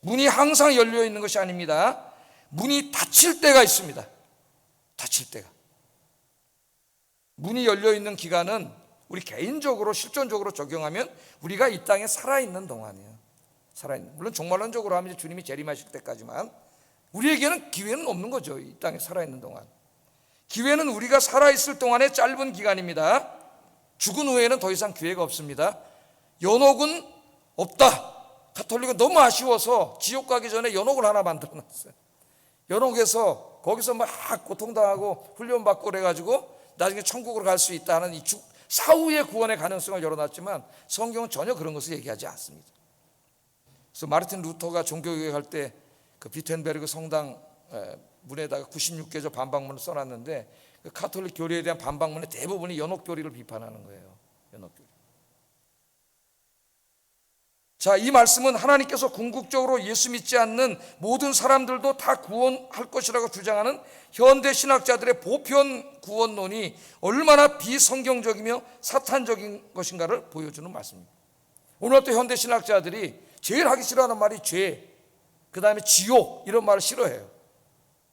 문이 항상 열려 있는 것이 아닙니다. 문이 닫힐 때가 있습니다. 닫힐 때가. 문이 열려 있는 기간은 우리 개인적으로 실존적으로 적용하면 우리가 이 땅에 살아있는 동안이에요. 살아있는, 물론 종말론적으로 하면 주님이 재림하실 때까지만, 우리에게는 기회는 없는 거죠. 이 땅에 살아있는 동안. 기회는 우리가 살아있을 동안의 짧은 기간입니다. 죽은 후에는 더 이상 기회가 없습니다. 연옥은 없다. 가톨릭은 너무 아쉬워서 지옥 가기 전에 연옥을 하나 만들어놨어요. 연옥에서 거기서 막 고통당하고 훈련받고 그래가지고 나중에 천국으로 갈 수 있다는 이 사후의 구원의 가능성을 열어놨지만, 성경은 전혀 그런 것을 얘기하지 않습니다. 그래서 마르틴 루터가 종교개혁 할 때 그 비텐베르그 성당 문에다가 96개조 반박문을 써놨는데, 그 가톨릭 교리에 대한 반박문의 대부분이 연옥교리를 비판하는 거예요. 연옥교리. 자, 이 말씀은 하나님께서 궁극적으로 예수 믿지 않는 모든 사람들도 다 구원할 것이라고 주장하는 현대 신학자들의 보편 구원론이 얼마나 비성경적이며 사탄적인 것인가를 보여주는 말씀입니다. 오늘 또 현대 신학자들이 제일 하기 싫어하는 말이 죄, 그 다음에 지옥, 이런 말을 싫어해요.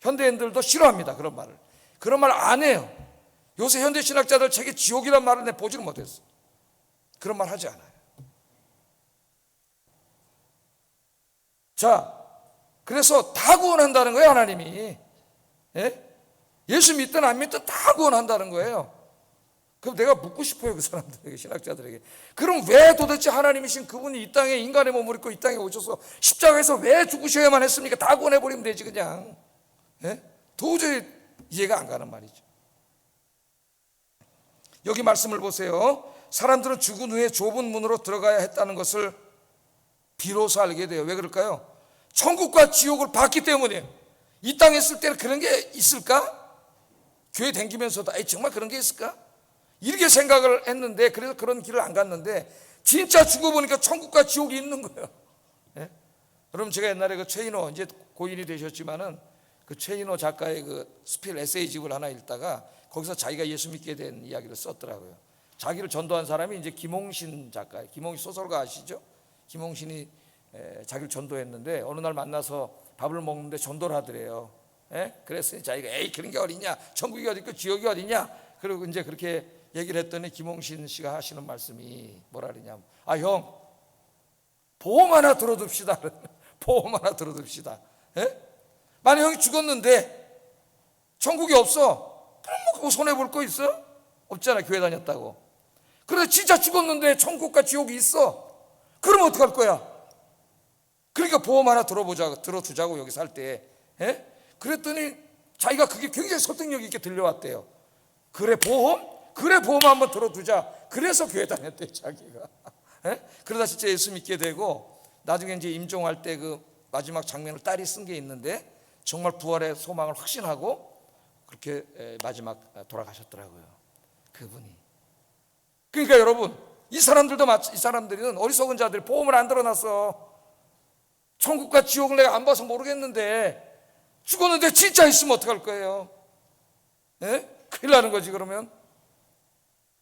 현대인들도 싫어합니다. 그런 말 안 해요. 요새 현대 신학자들 책에 지옥이란 말을 내 보지를 못했어. 그런 말 하지 않아요. 자, 그래서 다 구원한다는 거예요. 하나님이. 예? 예수 믿든 안 믿든 다 구원한다는 거예요. 그럼 내가 묻고 싶어요, 그 사람들에게, 신학자들에게. 그럼 왜 도대체 하나님이신 그분이 이 땅에 인간의 몸을 입고 이 땅에 오셔서 십자가에서 왜 죽으셔야만 했습니까? 다 구원해버리면 되지 그냥. 예? 도저히 이해가 안 가는 말이죠. 여기 말씀을 보세요. 사람들은 죽은 후에 좁은 문으로 들어가야 했다는 것을 비로소 알게 돼요. 왜 그럴까요? 천국과 지옥을 봤기 때문이에요. 이 땅에 있을 때는 그런 게 있을까? 교회 다니면서도 정말 그런 게 있을까? 이렇게 생각을 했는데, 그래서 그런 길을 안 갔는데, 진짜 죽어보니까 천국과 지옥이 있는 거예요. 예? 여러분, 제가 옛날에 그 최인호, 이제 고인이 되셨지만은, 그 최인호 작가의 그 수필 에세이집을 하나 읽다가 거기서 자기가 예수 믿게 된 이야기를 썼더라고요. 자기를 전도한 사람이 이제 김홍신 작가예요. 김홍신 소설가 아시죠? 김홍신이 자기를 전도했는데 어느 날 만나서 밥을 먹는데 전도를 하더래요. 예? 그래서 자기가 그런 게 어디냐, 천국이 어디 있고 지옥이 어디냐, 그리고 이제 그렇게 얘기를 했더니 김홍신 씨가 하시는 말씀이 뭐라 그러냐면, 형, 보험 하나 들어둡시다. 보험 하나 들어둡시다. 예? 만약 형이 죽었는데 천국이 없어, 그럼 뭐 그거 손해볼 거 있어? 없잖아, 교회 다녔다고. 그런데 진짜 죽었는데 천국과 지옥이 있어, 그러면 어떡할 거야? 그러니까 보험 하나 들어두자고 여기 살 때. 예? 그랬더니 자기가 그게 굉장히 설득력 있게 들려왔대요. 그래 보험 한번 들어두자. 그래서 교회 다녔대요, 자기가. 예? 그러다 진짜 예수 믿게 되고, 나중에 이제 임종할 때 그 마지막 장면을 딸이 쓴 게 있는데, 정말 부활의 소망을 확신하고 그렇게 마지막 돌아가셨더라고요, 그분이. 그러니까 여러분, 이 사람들은 어리석은 자들이 보험을 안 들어놨어. 천국과 지옥을 내가 안 봐서 모르겠는데 죽었는데 진짜 있으면 어떡할 거예요? 예? 큰일 나는 거지. 그러면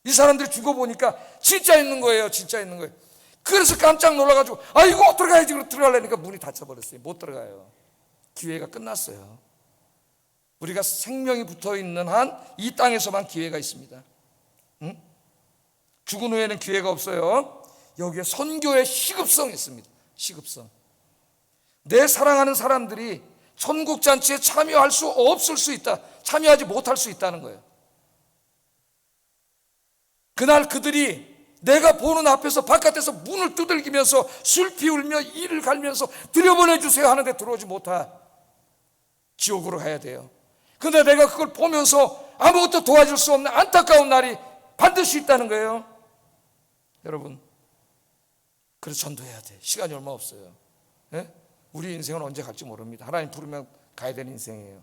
이 사람들이 죽어보니까 진짜 있는 거예요. 진짜 있는 거예요. 그래서 깜짝 놀라가지고 이거 들어가야지. 그러고 들어가려니까 문이 닫혀버렸어요. 못 들어가요. 기회가 끝났어요. 우리가 생명이 붙어있는 한 이 땅에서만 기회가 있습니다. 응? 죽은 후에는 기회가 없어요. 여기에 선교의 시급성이 있습니다. 시급성. 내 사랑하는 사람들이 천국잔치에 참여할 수 없을 수 있다, 참여하지 못할 수 있다는 거예요. 그날 그들이 내가 보는 앞에서 바깥에서 문을 두들기면서 슬피 울며 이를 갈면서 들여보내주세요 하는데 들어오지 못할, 지옥으로 가야 돼요. 근데 내가 그걸 보면서 아무것도 도와줄 수 없는 안타까운 날이 반드시 있다는 거예요. 여러분, 그래서 전도해야 돼. 시간이 얼마 없어요. 예? 우리 인생은 언제 갈지 모릅니다. 하나님 부르면 가야 되는 인생이에요.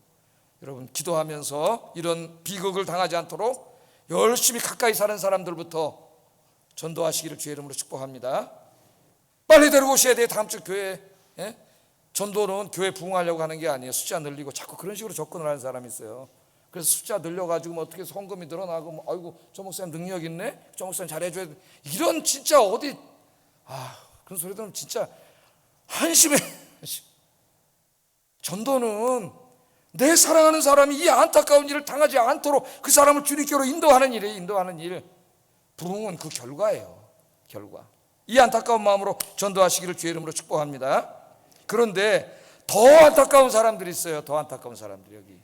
여러분, 기도하면서 이런 비극을 당하지 않도록 열심히 가까이 사는 사람들부터 전도하시기를 주의 이름으로 축복합니다. 빨리 데리고 오셔야 돼요. 다음 주 교회. 예? 전도는 교회 부흥하려고 하는 게 아니에요. 숫자 늘리고 자꾸 그런 식으로 접근을 하는 사람이 있어요. 그래서 숫자 늘려가지고 뭐 어떻게 성금이 늘어나고 뭐 아이고 저 목사님 능력 있네, 저 목사님 잘해줘야 돼, 이런 진짜 어디 그런 소리 들으면 진짜 한심해. 전도는 내 사랑하는 사람이 이 안타까운 일을 당하지 않도록 그 사람을 주님께로 인도하는 일이에요. 인도하는 일. 부흥은 그 결과예요. 결과. 이 안타까운 마음으로 전도하시기를 주의 이름으로 축복합니다. 그런데 더 안타까운 사람들이 있어요. 더 안타까운 사람들이 여기.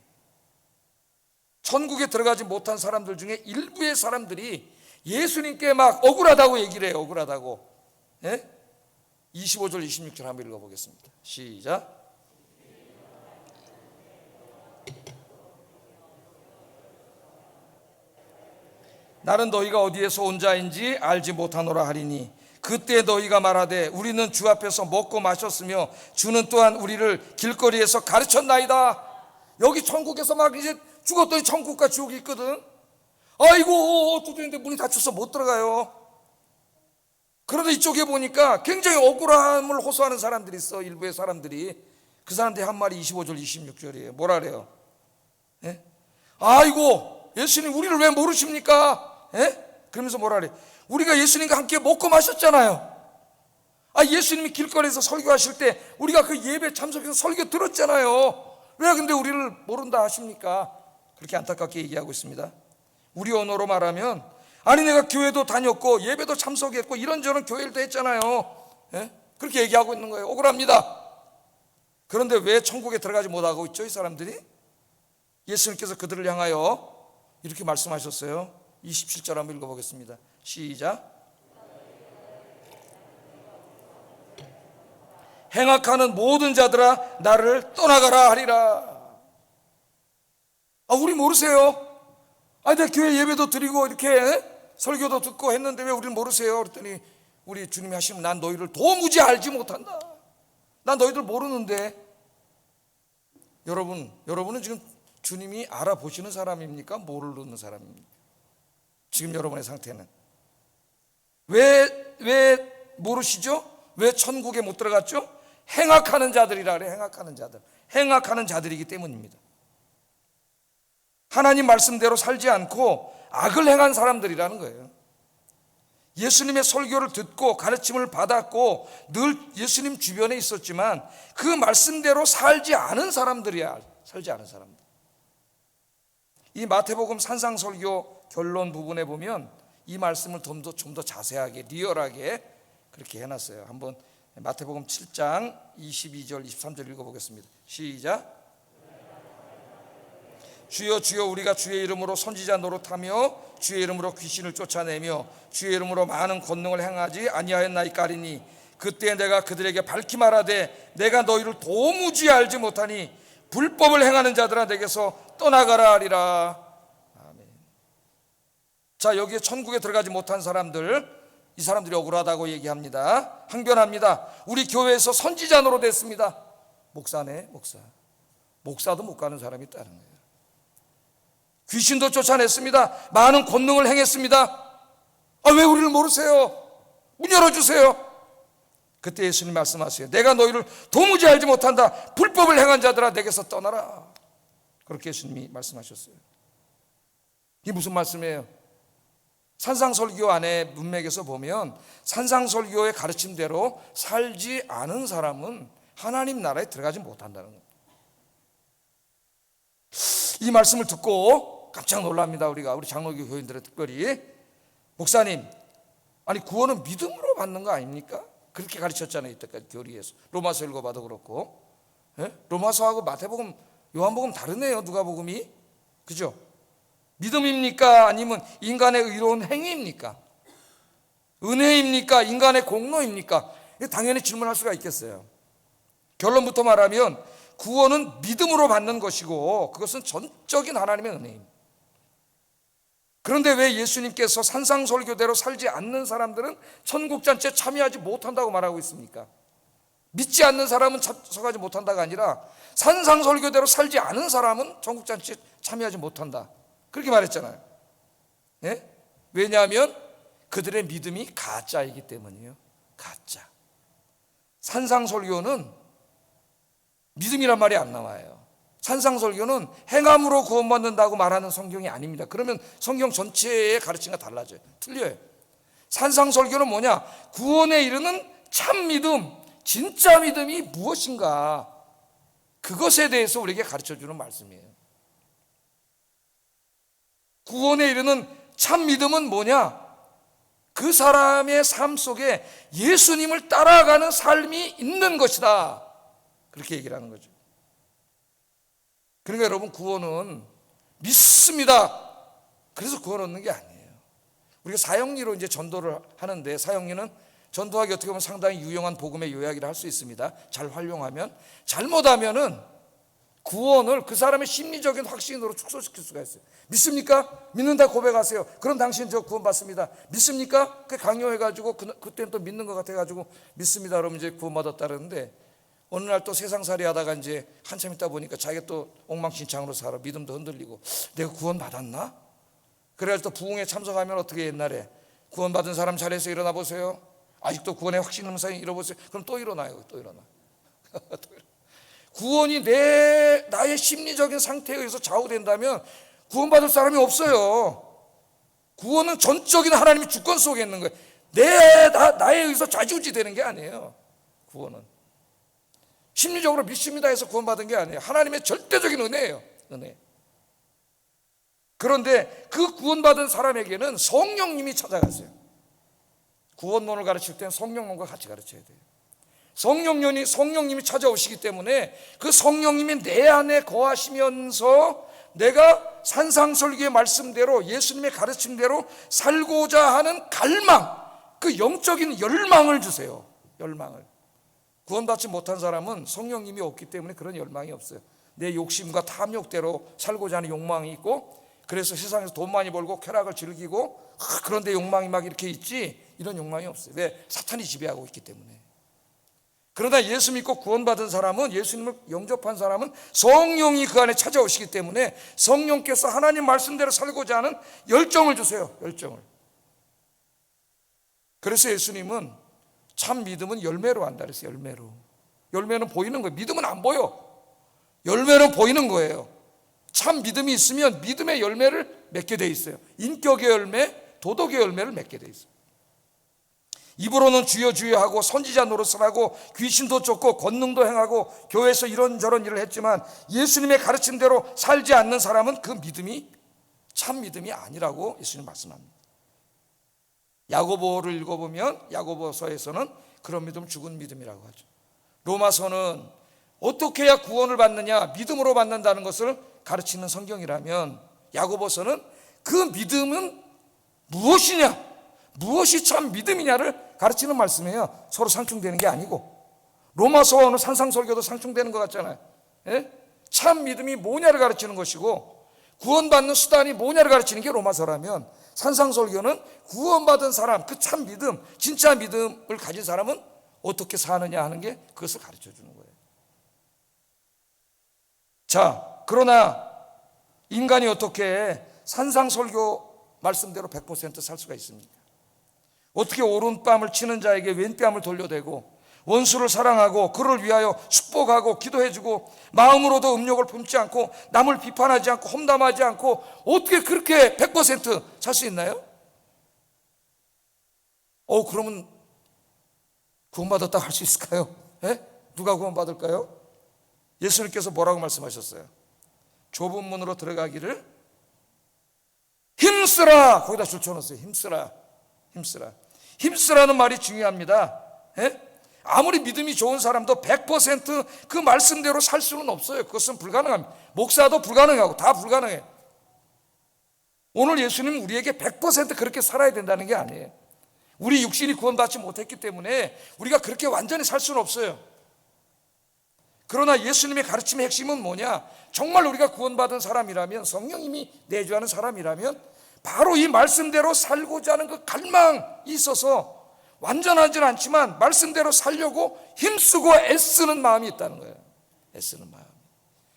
천국에 들어가지 못한 사람들 중에 일부의 사람들이 예수님께 막 억울하다고 얘기를 해요. 억울하다고. 예? 25절 26절 한번 읽어보겠습니다. 시작. 나는 너희가 어디에서 온 자인지 알지 못하노라 하리니 그때 너희가 말하되 우리는 주 앞에서 먹고 마셨으며 주는 또한 우리를 길거리에서 가르쳤나이다. 여기 천국에서 막 이제 죽었더니 천국과 지옥이 있거든. 아이고 두드리는데 문이 닫혀서 못 들어가요. 그런데 이쪽에 보니까 굉장히 억울함을 호소하는 사람들이 있어. 일부의 사람들이. 그 사람들이 한 말이 25절 26절이에요 뭐라 그래요? 예? 아이고 예수님 우리를 왜 모르십니까? 예? 그러면서 뭐라 그래? 우리가 예수님과 함께 먹고 마셨잖아요. 예수님이 길거리에서 설교하실 때 우리가 그 예배 참석해서 설교 들었잖아요. 왜 근데 우리를 모른다 하십니까? 그렇게 안타깝게 얘기하고 있습니다. 우리 언어로 말하면 아니 내가 교회도 다녔고 예배도 참석했고 이런저런 교회를 했잖아요. 예? 그렇게 얘기하고 있는 거예요. 억울합니다. 그런데 왜 천국에 들어가지 못하고 있죠? 이 사람들이? 예수님께서 그들을 향하여 이렇게 말씀하셨어요. 27절 한번 읽어보겠습니다. 시작. 행악하는 모든 자들아 나를 떠나가라 하리라. 우리 모르세요? 내 교회 예배도 드리고 이렇게 설교도 듣고 했는데 왜 우리를 모르세요? 그랬더니 우리 주님이 하시면 난 너희를 도무지 알지 못한다. 난 너희들 모르는데. 여러분은 지금 주님이 알아보시는 사람입니까? 모르는 사람입니까? 지금 여러분의 상태는 왜 모르시죠? 왜 천국에 못 들어갔죠? 행악하는 자들이라 그래. 행악하는 자들이기 때문입니다. 하나님 말씀대로 살지 않고 악을 행한 사람들이라는 거예요. 예수님의 설교를 듣고 가르침을 받았고 늘 예수님 주변에 있었지만 그 말씀대로 살지 않은 사람들이야. 살지 않은 사람들. 이 마태복음 산상설교 결론 부분에 보면 이 말씀을 좀 더 자세하게 리얼하게 그렇게 해놨어요. 한번 마태복음 7장 22절 23절 읽어보겠습니다. 시작. 주여 주여 우리가 주의 이름으로 선지자 노릇하며 주의 이름으로 귀신을 쫓아내며 주의 이름으로 많은 권능을 행하지 아니하였나이까리니 그때 내가 그들에게 밝히 말하되 내가 너희를 도무지 알지 못하니 불법을 행하는 자들아 내게서 떠나가라 하리라. 아멘. 자, 여기에 천국에 들어가지 못한 사람들, 이 사람들이 억울하다고 얘기합니다. 항변합니다. 우리 교회에서 선지자 노릇했습니다. 목사네, 목사도 못 가는 사람이 있다는 거예요. 귀신도 쫓아냈습니다. 많은 권능을 행했습니다. 왜 우리를 모르세요? 문 열어주세요. 그때 예수님 말씀하세요. 내가 너희를 도무지 알지 못한다. 불법을 행한 자들아 내게서 떠나라. 그렇게 예수님이 말씀하셨어요. 이게 무슨 말씀이에요? 산상설교 안에 문맥에서 보면 산상설교의 가르침대로 살지 않은 사람은 하나님 나라에 들어가지 못한다는 겁니다. 이 말씀을 듣고 깜짝 놀랍니다. 우리 장로교 교인들은 특별히. 목사님, 구원은 믿음으로 받는 거 아닙니까? 그렇게 가르쳤잖아요. 이때까지 교리에서. 로마서 읽어봐도 그렇고. 예? 로마서하고 마태복음, 요한복음 다르네요. 누가복음이. 그죠? 믿음입니까? 아니면 인간의 의로운 행위입니까? 은혜입니까? 인간의 공로입니까? 당연히 질문할 수가 있겠어요. 결론부터 말하면 구원은 믿음으로 받는 것이고 그것은 전적인 하나님의 은혜입니다. 그런데 왜 예수님께서 산상설교대로 살지 않는 사람들은 천국잔치에 참여하지 못한다고 말하고 있습니까? 믿지 않는 사람은 참석하지 못한다가 아니라 산상설교대로 살지 않은 사람은 천국잔치에 참여하지 못한다, 그렇게 말했잖아요. 예? 왜냐하면 그들의 믿음이 가짜이기 때문이에요. 가짜. 산상설교는 믿음이란 말이 안 나와요. 산상설교는 행함으로 구원받는다고 말하는 성경이 아닙니다. 그러면 성경 전체의 가르침과 달라져요. 틀려요. 산상설교는 뭐냐? 구원에 이르는 참 믿음, 진짜 믿음이 무엇인가, 그것에 대해서 우리에게 가르쳐주는 말씀이에요. 구원에 이르는 참 믿음은 뭐냐? 그 사람의 삶 속에 예수님을 따라가는 삶이 있는 것이다, 그렇게 얘기를 하는 거죠. 그러니까 여러분, 구원은 믿습니다, 그래서 구원 얻는 게 아니에요. 우리가 사형리로 이제 전도를 하는데, 사형리는 전도하기 어떻게 보면 상당히 유용한 복음의 요약이라 할 수 있습니다. 잘 활용하면. 잘못하면은 구원을 그 사람의 심리적인 확신으로 축소시킬 수가 있어요. 믿습니까? 믿는다 고백하세요. 그럼 당신 저 구원 받습니다. 믿습니까? 그 강요해가지고 그때는 또 믿는 것 같아가지고 믿습니다, 그러면 이제 구원 받았다 그러는데, 어느 날 또 세상살이 하다가 이제 한참 있다 보니까 자기가 또 엉망진창으로 살아. 믿음도 흔들리고, 내가 구원 받았나? 그래서 또 부흥에 참석하면 어떻게, 옛날에 구원 받은 사람 자리에서 일어나 보세요. 아직도 구원의 확신 없는 사람이 일어보세요. 그럼 또 일어나요. 또 일어나. 구원이 나의 심리적인 상태에 의해서 좌우된다면 구원받을 사람이 없어요. 구원은 전적인 하나님의 주권 속에 있는 거예요. 나에 의해서 좌지우지 되는 게 아니에요. 구원은 심리적으로 믿습니다 해서 구원받은 게 아니에요. 하나님의 절대적인 은혜예요. 은혜. 그런데 그 구원받은 사람에게는 성령님이 찾아가세요. 구원론을 가르칠 때는 성령론과 같이 가르쳐야 돼요. 성령님이 찾아오시기 때문에 그 성령님이 내 안에 거하시면서 내가 산상설교의 말씀대로, 예수님의 가르침대로 살고자 하는 갈망, 그 영적인 열망을 주세요. 열망을. 구원받지 못한 사람은 성령님이 없기 때문에 그런 열망이 없어요. 내 욕심과 탐욕대로 살고자 하는 욕망이 있고, 그래서 세상에서 돈 많이 벌고 쾌락을 즐기고, 그런데 욕망이 막 이렇게 있지, 이런 욕망이 없어요. 왜? 사탄이 지배하고 있기 때문에. 그러나 예수 믿고 구원받은 사람은, 예수님을 영접한 사람은 성령이 그 안에 찾아오시기 때문에 성령께서 하나님 말씀대로 살고자 하는 열정을 주세요. 열정을. 그래서 예수님은 참 믿음은 열매로 한다 그랬어요. 열매로. 열매는 보이는 거예요. 믿음은 안 보여. 열매는 보이는 거예요. 참 믿음이 있으면 믿음의 열매를 맺게 돼 있어요. 인격의 열매, 도덕의 열매를 맺게 돼 있어요. 입으로는 주여 주여 하고 선지자 노릇을 하고 귀신도 쫓고 권능도 행하고 교회에서 이런저런 일을 했지만 예수님의 가르침대로 살지 않는 사람은 그 믿음이 참 믿음이 아니라고 예수님 말씀합니다. 야고보를 읽어보면 야고보서에서는 그런 믿음 죽은 믿음이라고 하죠. 로마서는 어떻게 해야 구원을 받느냐, 믿음으로 받는다는 것을 가르치는 성경이라면, 야고보서는 그 믿음은 무엇이냐, 무엇이 참 믿음이냐를 가르치는 말씀이에요. 서로 상충되는 게 아니고. 로마서는 산상설교도 상충되는 것 같잖아요. 예? 참 믿음이 뭐냐를 가르치는 것이고, 구원받는 수단이 뭐냐를 가르치는 게 로마서라면, 산상설교는 구원받은 사람, 그 참 믿음, 진짜 믿음을 가진 사람은 어떻게 사느냐 하는 게 그것을 가르쳐 주는 거예요. 자, 그러나 인간이 어떻게 산상설교 말씀대로 100% 살 수가 있습니까? 어떻게 오른뺨을 치는 자에게 왼뺨을 돌려대고, 원수를 사랑하고 그를 위하여 축복하고 기도해주고, 마음으로도 음욕을 품지 않고 남을 비판하지 않고 험담하지 않고, 어떻게 그렇게 100% 살 수 있나요? 그러면 구원받았다고 할 수 있을까요? 예? 누가 구원받을까요? 예수님께서 뭐라고 말씀하셨어요? 좁은 문으로 들어가기를 힘쓰라, 거기다 줄쳐놓았어요. 힘쓰라. 힘쓰라는 말이 중요합니다. 예? 아무리 믿음이 좋은 사람도 100% 그 말씀대로 살 수는 없어요. 그것은 불가능합니다. 목사도 불가능하고 다 불가능해요. 오늘 예수님은 우리에게 100% 그렇게 살아야 된다는 게 아니에요. 우리 육신이 구원받지 못했기 때문에 우리가 그렇게 완전히 살 수는 없어요. 그러나 예수님의 가르침의 핵심은 뭐냐? 정말 우리가 구원받은 사람이라면, 성령님이 내주하는 사람이라면 바로 이 말씀대로 살고자 하는 그 갈망이 있어서 완전하지는 않지만 말씀대로 살려고 힘쓰고 애쓰는 마음이 있다는 거예요. 애쓰는 마음.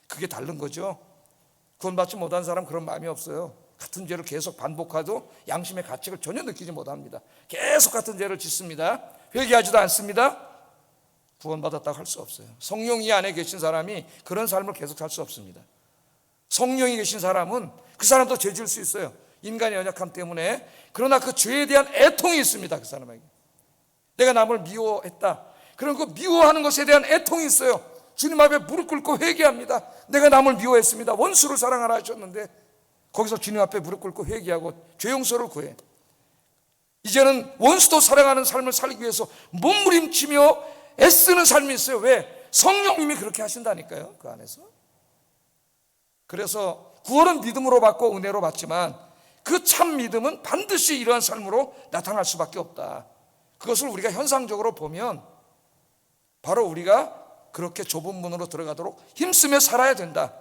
그게 다른 거죠. 구원받지 못한 사람 그런 마음이 없어요. 같은 죄를 계속 반복해도 양심의 가책을 전혀 느끼지 못합니다. 계속 같은 죄를 짓습니다. 회개하지도 않습니다. 구원받았다고 할 수 없어요. 성령이 안에 계신 사람이 그런 삶을 계속 살 수 없습니다. 성령이 계신 사람은 그 사람도 죄 지을 수 있어요. 인간의 연약함 때문에. 그러나 그 죄에 대한 애통이 있습니다. 그 사람에게. 내가 남을 미워했다. 그런 그 미워하는 것에 대한 애통이 있어요. 주님 앞에 무릎 꿇고 회개합니다. 내가 남을 미워했습니다. 원수를 사랑하라 하셨는데 거기서 주님 앞에 무릎 꿇고 회개하고 죄 용서를 구해. 이제는 원수도 사랑하는 삶을 살기 위해서 몸부림치며 애쓰는 삶이 있어요. 왜? 성령님이 그렇게 하신다니까요. 그 안에서. 그래서 구원은 믿음으로 받고 은혜로 받지만 그 참 믿음은 반드시 이러한 삶으로 나타날 수밖에 없다. 그것을 우리가 현상적으로 보면 바로 우리가 그렇게 좁은 문으로 들어가도록 힘쓰며 살아야 된다.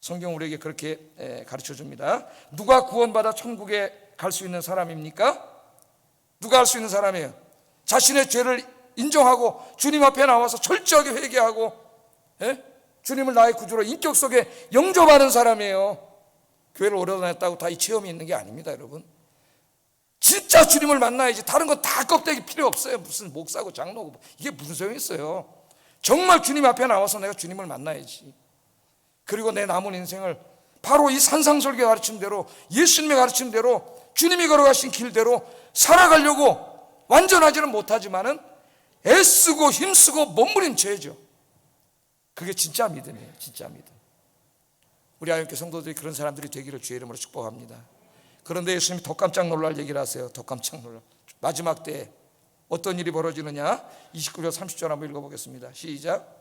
성경 우리에게 그렇게 가르쳐 줍니다. 누가 구원받아 천국에 갈 수 있는 사람입니까? 누가 할 수 있는 사람이에요? 자신의 죄를 인정하고 주님 앞에 나와서 철저하게 회개하고 주님을 나의 구주로 인격 속에 영접하는 사람이에요. 교회를 오래 다녔다고 다 이 체험이 있는 게 아닙니다, 여러분. 진짜 주님을 만나야지. 다른 거 다 껍데기 필요 없어요. 무슨 목사고 장로고 이게 무슨 소용이 있어요. 정말 주님 앞에 나와서 내가 주님을 만나야지. 그리고 내 남은 인생을 바로 이 산상설교 가르침대로, 예수님의 가르침대로, 주님이 걸어가신 길대로 살아가려고 완전하지는 못하지만은 애쓰고 힘쓰고 몸부림쳐야죠. 그게 진짜 믿음이에요. 진짜 믿음. 우리 하나님께 성도들이 그런 사람들이 되기를 주의 이름으로 축복합니다. 그런데 예수님이 더 깜짝 놀랄 얘기를 하세요. 더 깜짝 놀랄. 마지막 때에 어떤 일이 벌어지느냐? 29절 30절 한번 읽어보겠습니다. 시작.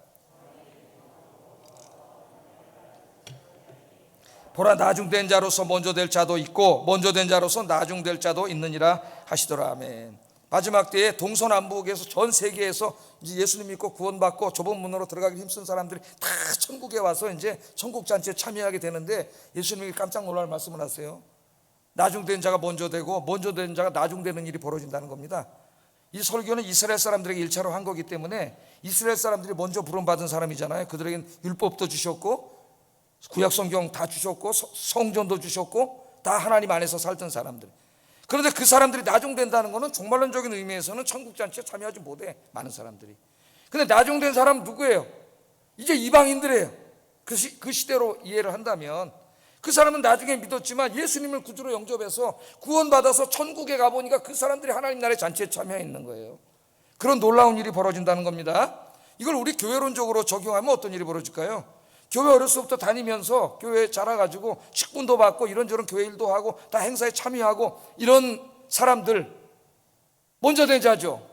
보라, 나중된 자로서 먼저 될 자도 있고 먼저 된 자로서 나중될 자도 있느니라 하시더라. 아멘. 마지막 때에 동서남북에서 전 세계에서 이제 예수님 믿고 구원받고 좁은 문으로 들어가기 힘쓴 사람들이 다 천국에 와서 이제 천국 잔치에 참여하게 되는데 예수님이 깜짝 놀랄 말씀을 하세요. 나중된 자가 먼저 되고 먼저 된 자가 나중되는 일이 벌어진다는 겁니다. 이 설교는 이스라엘 사람들에게 1차로 한 거기 때문에 이스라엘 사람들이 먼저 부름받은 사람이잖아요. 그들에겐 율법도 주셨고 구약 성경 다 주셨고 성전도 주셨고 다 하나님 안에서 살던 사람들. 그런데 그 사람들이 나중된다는 것은 종말론적인 의미에서는 천국잔치에 참여하지 못해. 많은 사람들이. 근데 나중된 사람 누구예요? 이제 이방인들이에요. 그 시대로 이해를 한다면 그 사람은 나중에 믿었지만 예수님을 구주로 영접해서 구원받아서 천국에 가보니까 그 사람들이 하나님 나라의 잔치에 참여해 있는 거예요. 그런 놀라운 일이 벌어진다는 겁니다. 이걸 우리 교회론적으로 적용하면 어떤 일이 벌어질까요? 교회 어렸을 때부터 다니면서 교회에 자라가지고 직분도 받고 이런저런 교회 일도 하고 다 행사에 참여하고 이런 사람들 먼저 된 자죠.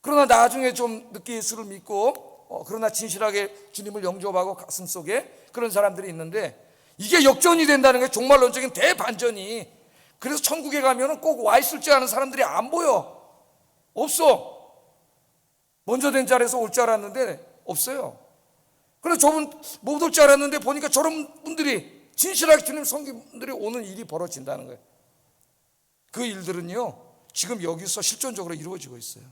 그러나 나중에 좀 늦게 예수를 믿고 그러나 진실하게 주님을 영접하고 가슴속에 그런 사람들이 있는데 이게 역전이 된다는 게 종말론적인 대반전이. 그래서 천국에 가면 꼭 와 있을 줄 아는 사람들이 안 보여. 없어. 먼저 된 자리에서 올 줄 알았는데 없어요. 그래서 저분 못 올 줄 알았는데 보니까 저런 분들이 진실하게 주님 섬긴 분들이 오는 일이 벌어진다는 거예요. 그 일들은요 지금 여기서 실존적으로 이루어지고 있어요.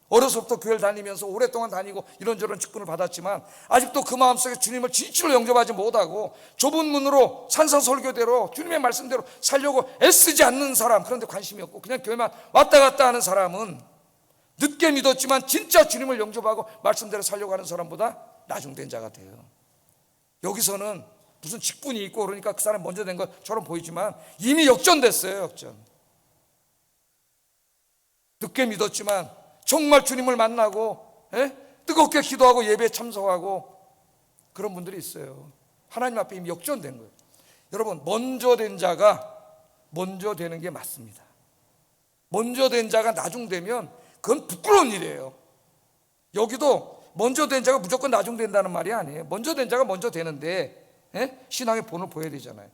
어려서부터 교회를 다니면서 오랫동안 다니고 이런저런 직분을 받았지만 아직도 그 마음속에 주님을 진실로 영접하지 못하고 좁은 문으로 산상설교대로 주님의 말씀대로 살려고 애쓰지 않는 사람, 그런데 관심이 없고 그냥 교회만 왔다 갔다 하는 사람은 늦게 믿었지만 진짜 주님을 영접하고 말씀대로 살려고 하는 사람보다 나중된 자가 돼요. 여기서는 무슨 직분이 있고 그러니까 그 사람 먼저 된 것처럼 보이지만 이미 역전됐어요. 역전. 늦게 믿었지만 정말 주님을 만나고 뜨겁게 기도하고 예배에 참석하고 그런 분들이 있어요. 하나님 앞에 이미 역전된 거예요. 여러분, 먼저 된 자가 먼저 되는 게 맞습니다. 먼저 된 자가 나중되면 그건 부끄러운 일이에요. 여기도 먼저 된 자가 무조건 나중된다는 말이 아니에요. 먼저 된 자가 먼저 되는데 신앙의 본을 보여야 되잖아요.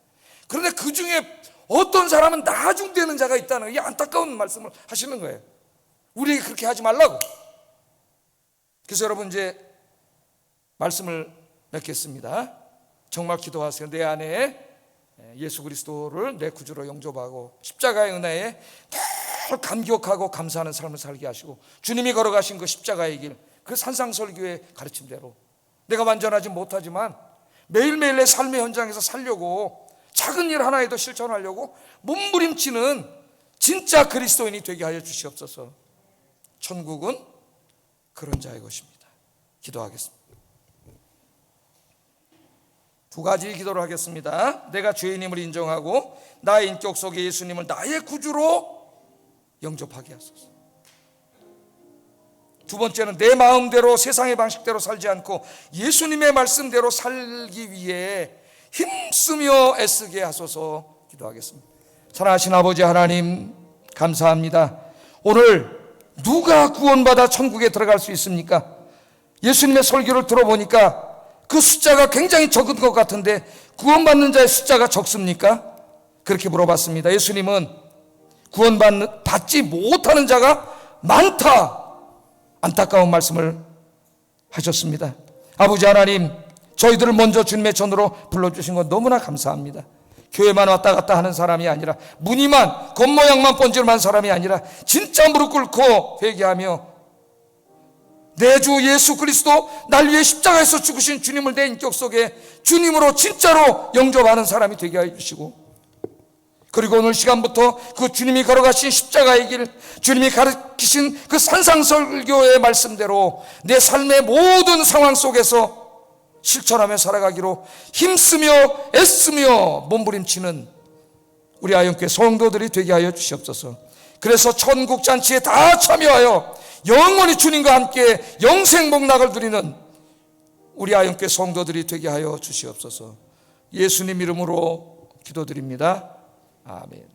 그런데 그 중에 어떤 사람은 나중되는 자가 있다는 이 안타까운 말씀을 하시는 거예요. 우리에게 그렇게 하지 말라고. 그래서 여러분 이제 말씀을 맺겠습니다. 정말 기도하세요. 내 안에 예수 그리스도를 내 구주로 영접하고 십자가의 은혜에 늘 감격하고 감사하는 삶을 살게 하시고, 주님이 걸어가신 그 십자가의 길, 그 산상설교의 가르침대로 내가 완전하지 못하지만 매일매일 내 삶의 현장에서 살려고, 작은 일 하나에도 실천하려고 몸부림치는 진짜 그리스도인이 되게 하여 주시옵소서. 천국은 그런 자의 것입니다. 기도하겠습니다. 두 가지 기도를 하겠습니다. 내가 죄인임을 인정하고 나의 인격 속에 예수님을 나의 구주로 영접하게 하소서. 두 번째는 내 마음대로 세상의 방식대로 살지 않고 예수님의 말씀대로 살기 위해 힘쓰며 애쓰게 하소서. 기도하겠습니다. 사랑하신 아버지 하나님, 감사합니다. 오늘 누가 구원받아 천국에 들어갈 수 있습니까? 예수님의 설교를 들어보니까 그 숫자가 굉장히 적은 것 같은데 구원받는 자의 숫자가 적습니까? 그렇게 물어봤습니다. 예수님은 구원받지 못하는 자가 많다, 안타까운 말씀을 하셨습니다. 아버지 하나님, 저희들을 먼저 주님의 전으로 불러주신 것 너무나 감사합니다. 교회만 왔다 갔다 하는 사람이 아니라, 무늬만 겉모양만 번지르만 사람이 아니라 진짜 무릎 꿇고 회개하며 내 주 예수 그리스도 날 위해 십자가에서 죽으신 주님을 내 인격 속에 주님으로 진짜로 영접하는 사람이 되게 해주시고, 그리고 오늘 시간부터 그 주님이 걸어가신 십자가의 길, 주님이 가르치신 그 산상설교의 말씀대로 내 삶의 모든 상황 속에서 실천하며 살아가기로 힘쓰며 애쓰며 몸부림치는 우리 아영교회 성도들이 되게 하여 주시옵소서. 그래서 천국잔치에 다 참여하여 영원히 주님과 함께 영생복락을 누리는 우리 아영교회 성도들이 되게 하여 주시옵소서. 예수님 이름으로 기도드립니다. 아멘.